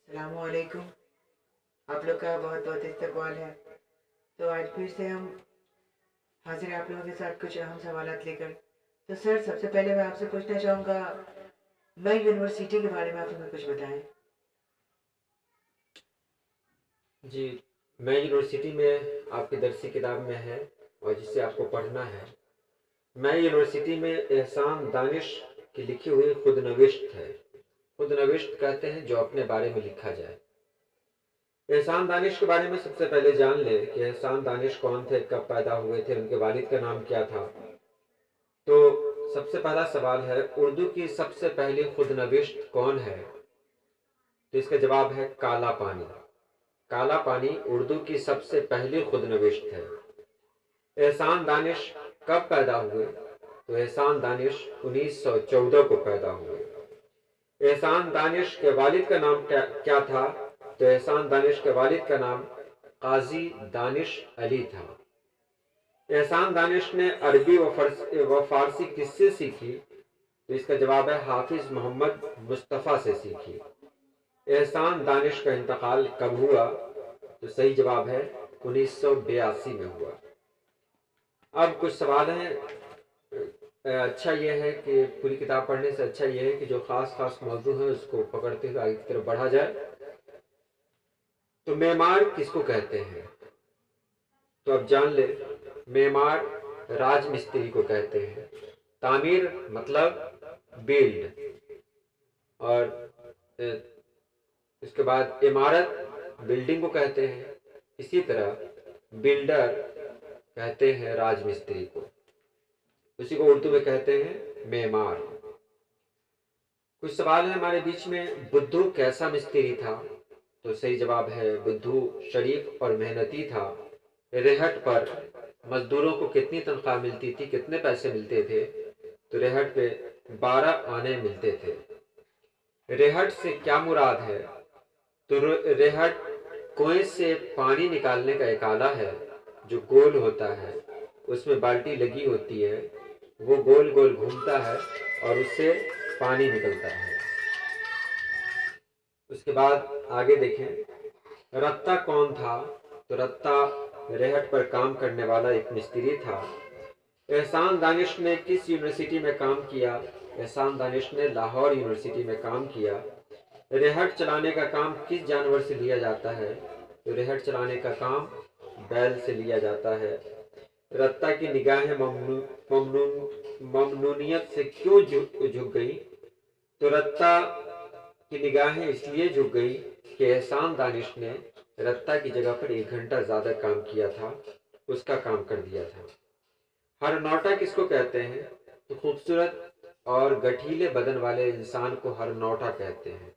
अस्सलामुअलैकुम। आप लोग का बहुत बहुत इस्तकबाल है। तो आज फिर से हम हाजिर हैं आप लोगों के साथ कुछ अहम सवालात लेकर। तो सर, सबसे पहले मैं आपसे पूछना चाहूँगा, नई यूनिवर्सिटी के बारे में आप हमें कुछ बताएं। जी, मैं यूनिवर्सिटी में आपकी दरसी किताब में है और जिसे आपको पढ़ना है। मैं यूनिवर्सिटी में एहसान दानिश की लिखी हुई खुद नविश्त है। खुद नविश्त कहते हैं जो अपने बारे में लिखा जाए। एहसान दानिश के बारे में सबसे पहले जान ले कि एहसान दानिश कौन थे, कब पैदा हुए थे, उनके वालिद का नाम क्या था। तो सबसे पहला सवाल है, उर्दू की सबसे पहली खुद नविश्त कौन है? तो इसका जवाब है काला पानी। काला पानी उर्दू की सबसे पहली खुद नविश्त है। एहसान दानिश कब पैदा हुए? तो एहसान दानिश 1914 को पैदा हुए। एहसान दानिश के वालिद का नाम क्या था? तो एहसान दानिश के वालिद का नाम काजी दानिश अली था। एहसान दानिश ने अरबी व फारसी किससे सीखी? तो इसका जवाब है हाफिज मोहम्मद मुस्तफ़ा से सीखी। एहसान दानिश का इंतकाल कब हुआ? तो सही जवाब है 1982 में हुआ। अब कुछ सवाल हैं। अच्छा यह है कि पूरी किताब पढ़ने से अच्छा यह है कि जो खास मौजू है उसको पकड़ते हुए आगे की तरफ बढ़ा जाए। तो मेमार किसको कहते हैं? तो अब जान ले, मेमार राजमिस्त्री को कहते हैं। तामीर मतलब बिल्ड, और इसके बाद इमारत बिल्डिंग को कहते हैं। इसी तरह बिल्डर कहते हैं राजमिस्त्री को, उसी को उर्दू में कहते हैं मेमार। कुछ सवाल है हमारे बीच में। बुद्धू कैसा मिस्त्री था? तो सही जवाब है बुद्धू शरीफ और मेहनती था। रेहट पर मजदूरों को कितनी तनख्वाह मिलती थी, कितने पैसे मिलते थे? तो रेहट पे 12 आने मिलते थे। रेहट से क्या मुराद है? तो रेहट कुएं से पानी निकालने का एक आला है जो गोल होता है, उसमें बाल्टी लगी होती है, वो गोल गोल घूमता है और उससे पानी निकलता है। उसके बाद आगे देखें, रत्ता कौन था? तो रत्ता रेहट पर काम करने वाला एक मिस्त्री था। एहसान दानिश ने किस यूनिवर्सिटी में काम किया? एहसान दानिश ने लाहौर यूनिवर्सिटी में काम किया। रेहट चलाने का काम किस जानवर से लिया जाता है? तो रेहट चलाने का काम बैल से लिया जाता है। रत्ता की निगाहें ममनूनियत से क्यों झुक गई? तो रत्ता की निगाहें इसलिए झुक गई कि एहसान दानिश ने रत्ता की जगह पर 1 घंटा ज्यादा काम किया था, उसका काम कर दिया था। हरनौटा किसको कहते हैं? तो खूबसूरत और गठीले बदन वाले इंसान को हरनौटा कहते हैं।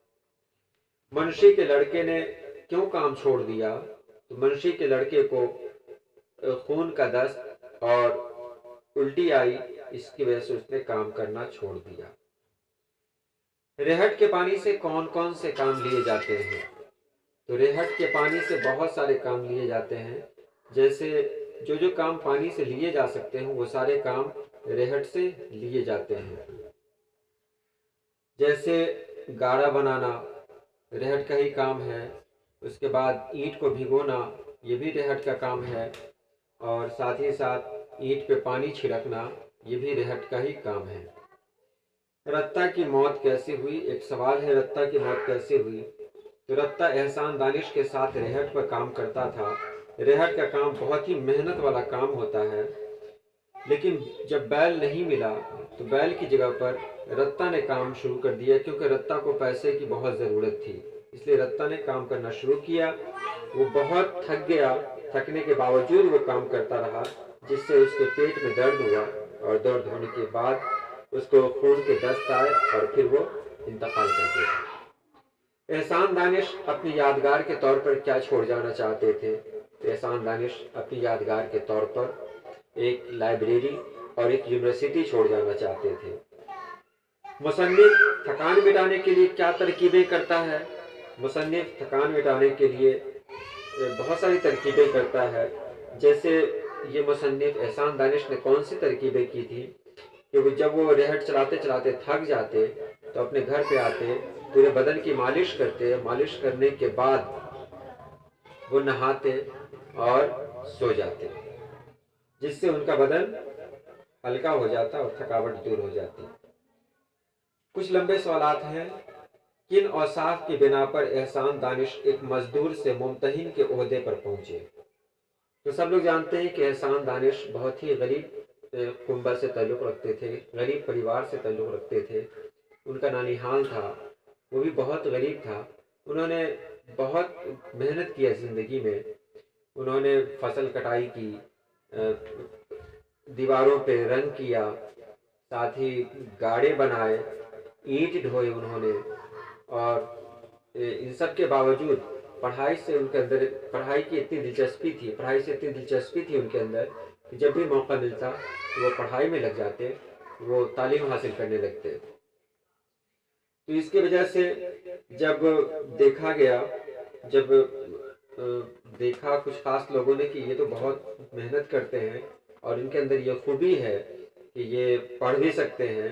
मुंशी के लड़के ने क्यों काम छोड़ दिया? तो मुंशी के लड़के को खून का दस्त और उल्टी आई, इसकी वजह से उसने काम करना छोड़ दिया। रेहट के पानी से कौन कौन से काम लिए जाते हैं? तो रेहट के पानी से बहुत सारे काम लिए जाते हैं। जैसे जो काम पानी से लिए जा सकते हैं वो सारे काम रेहट से लिए जाते हैं। जैसे गाड़ा बनाना रेहट का ही काम है। उसके बाद ईंट को भिगोना, ये भी रेहट का काम है। और साथ ही साथ ईंट पे पानी छिड़कना, ये भी रेहट का ही काम है। रत्ता की मौत कैसे हुई? एक सवाल है, रत्ता की मौत कैसे हुई? तो रत्ता एहसान दानिश के साथ रेहट पर काम करता था। रेहट का काम बहुत ही मेहनत वाला काम होता है। लेकिन जब बैल नहीं मिला तो बैल की जगह पर रत्ता ने काम शुरू कर दिया, क्योंकि रत्ता को पैसे की बहुत ज़रूरत थी, इसलिए रत्ता ने काम करना शुरू किया। वो बहुत थक गया, थकने के बावजूद वो काम करता रहा, जिससे उसके पेट में दर्द हुआ और दर्द होने के बाद उसको खून के दस्त आए और फिर वो इंतकाल कर गया। एहसान दानिश अपनी यादगार के तौर पर क्या छोड़ जाना चाहते थे? एहसान दानिश अपनी यादगार के तौर पर एक लाइब्रेरी और एक यूनिवर्सिटी छोड़ जाना चाहते थे। मुसन्निफ थकान मिटाने के लिए क्या तरकीबें करता है? मुसन्निफ थकान मिटाने के लिए बहुत सारी तरकीबें करता है। जैसे ये मुसन्निफ एहसान दानिश ने कौन सी तरकीबें की थी कि जब वो रेहट चलाते चलाते थक जाते तो अपने घर पे आते پورے بدن کی مالش کرتے، مالش کرنے کے بعد وہ نہاتے اور سو جاتے، جس سے ان کا بدن ہلکا ہو جاتا اور تھکاوٹ دور ہو جاتی۔ کچھ لمبے سوالات ہیں۔ کن اوصاف کی بنا پر احسان دانش ایک مزدور سے ممتحن کے عہدے پر پہنچے؟ تو سب لوگ جانتے ہیں کہ احسان دانش بہت ہی غریب کنبہ سے تعلق رکھتے تھے، غریب پریوار سے تعلق رکھتے تھے۔ ان کا نانیہال تھا، وہ بھی بہت غریب تھا۔ انہوں نے بہت محنت کیا زندگی میں، انہوں نے فصل کٹائی کی، دیواروں پہ رنگ کیا، ساتھ ہی گاڑے بنائے، اینٹ ڈھوئے انہوں نے، اور ان سب کے باوجود پڑھائی سے ان کے اندر پڑھائی کی اتنی دلچسپی تھی، پڑھائی سے اتنی دلچسپی تھی ان کے اندر کہ جب بھی موقع ملتا وہ پڑھائی میں لگ جاتے، وہ تعلیم حاصل کرنے لگتے۔ تو اس کی وجہ سے جب دیکھا گیا، جب دیکھا کچھ خاص لوگوں نے کہ یہ تو بہت محنت کرتے ہیں اور ان کے اندر یہ خوبی ہے کہ یہ پڑھ بھی سکتے ہیں،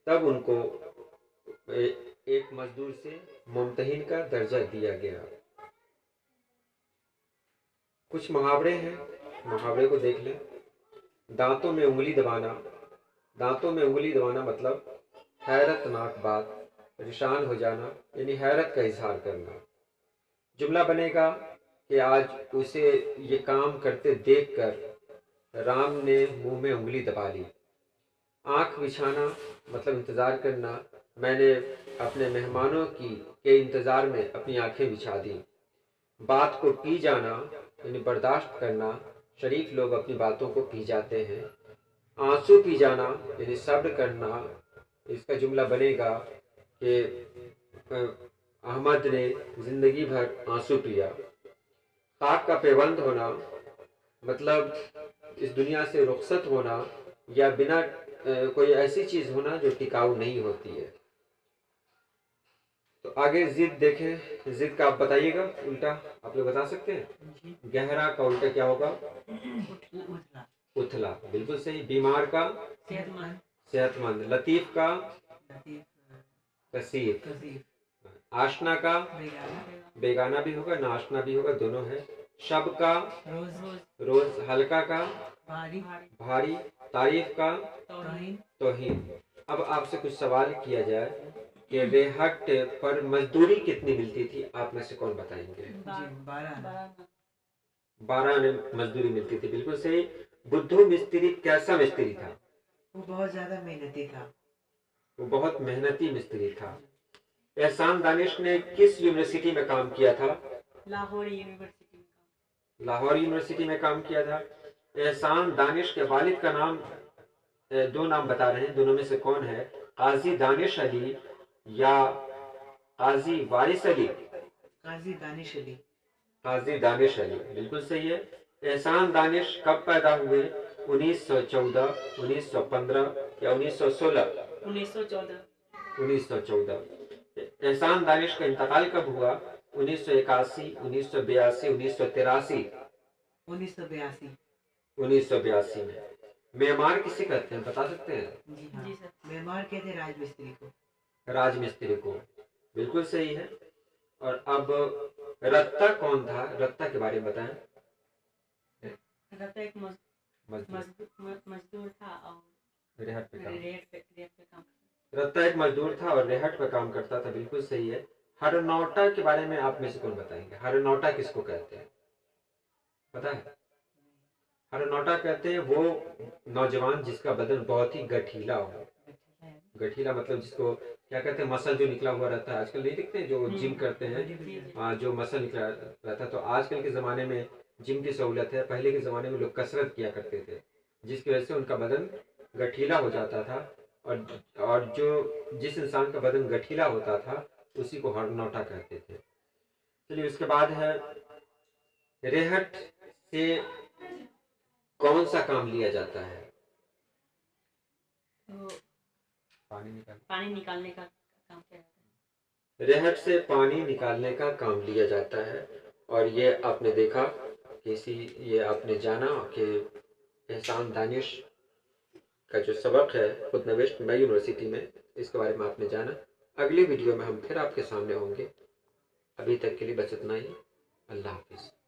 تب ان کو ایک مزدور سے ممتحن کا درجہ دیا گیا۔ کچھ محاورے ہیں، محاورے کو دیکھ لیں۔ دانتوں میں انگلی دبانا، دانتوں میں انگلی دبانا مطلب حیرت ناک بات، پریشان ہو جانا، یعنی حیرت کا اظہار کرنا۔ جملہ بنے گا کہ آج اسے یہ کام کرتے دیکھ کر رام نے منہ میں انگلی دبا لی۔ آنکھ بچھانا مطلب انتظار کرنا، میں نے اپنے مہمانوں کے انتظار میں اپنی آنکھیں بچھا دی۔ بات کو پی جانا یعنی برداشت کرنا، شریف لوگ اپنی باتوں کو پی جاتے ہیں۔ آنسو پی جانا یعنی صبر کرنا، اس کا جملہ بنے گا کہ احمد نے زندگی بھر آنسو پیا۔ خاک کا پیوند ہونا مطلب اس دنیا سے رخصت ہونا یا بنا کوئی ایسی چیز ہونا جو ٹکاؤ نہیں ہوتی ہے۔ تو آگے ضد دیکھیں، ضد کا آپ بتائیے گا الٹا، آپ لوگ بتا سکتے ہیں؟ گہرا کا الٹا کیا ہوگا؟ اتھلا، بالکل صحیح۔ بیمار کا صحت مند۔ لطیف کا کثیر۔ آشنا کا بیگانہ بھی ہوگا، ناشنا بھی ہوگا، دونوں ہے۔ شب کا روز، ہلکا کا بھاری، تعریف کا توہین۔ اب آپ سے کچھ سوال کیا جائے کہ ریہٹ پر مزدوری کتنی ملتی تھی، آپ میں سے کون بتائیں گے؟ 12 مزدوری ملتی تھی، بالکل صحیح۔ بدھو مستری کیسا مستری تھا؟ وہ بہت زیادہ محنتی تھا، وہ بہت محنتی مستری تھا۔ احسان دانش نے کس یونیورسٹی میں کام کیا تھا؟ لاہور یونیورسٹی میں۔ لاہور یونیورسٹی میں کام کیا تھا۔ احسان دانش کے والد کا نام، دو نام بتا رہے ہیں، دونوں میں سے کون ہے؟ قاضی دانش علی یا قاضی وارث علی؟ قاضی دانش علی۔ قاضی دانش علی، بالکل صحیح ہے۔ احسان دانش کب پیدا ہوئے؟ 1914، 1915 یا 1916؟ 1914۔ 1914۔ احسان دانش کا انتقال کب ہوا؟ 1981، 1982، 1983؟ 1982۔ 1982 میں۔ معمار کسے کہتے ہیں بتا سکتے ہیں؟ جی ہاں، جی سر۔ معمار کہتے ہیں راج مستری کو۔ راج مستری کو، بالکل صحیح ہے۔ اور اب رتا کون تھا؟ رتا کے بارے میں بتائیں۔ رتا ایک مزدور تھا اور ریہٹ پہ کام، ریٹ پہ کام کرتا۔ رتا ایک مزدور تھا اور ریہٹ پہ کام کرتا تھا، بالکل صحیح ہے۔ ہرنوٹا کے بارے میں آپ میں سے کون بتائیں گے؟ ہرنوٹا کس کو کہتے ہیں پتا ہے؟ ہرنوٹا کہتے ہیں وہ نوجوان جس کا بدن بہت ہی گٹھیلا ہو۔ گٹھیلا مطلب جس کو کیا کہتے ہیں، مسل جو نکلا ہوا رہتا ہے، آج کل نہیں دیکھتے جو جم کرتے ہیں، جو مسل نکلا رہتا ہے۔ تو آج کل کے زمانے میں جم کی سہولت ہے، پہلے کے زمانے میں لوگ کسرت کیا کرتے تھے، جس کی وجہ سے ان کا بدن گٹھیلا ہو جاتا تھا، اور جو جس انسان کا بدن گٹھیلا ہوتا تھا اسی کو ہرنوٹا کہتے تھے۔ چلیے اس کے بعد ہے ریہٹ سے کون سا کام لیا جاتا ہے؟ پانی نکالنے کا کام کیا جاتا ہے؟ ریہٹ سے پانی نکالنے کا کام لیا جاتا ہے۔ اور یہ آپ نے دیکھا کہ یہ آپ نے جانا کہ احسان دانش کا جو سبق ہے خود نوشت میں یونیورسٹی میں، اس کے بارے میں آپ نے جانا۔ اگلی ویڈیو میں ہم پھر آپ کے سامنے ہوں گے. ابھی تک کے لیے بس اتنا ہی. اللہ حافظ.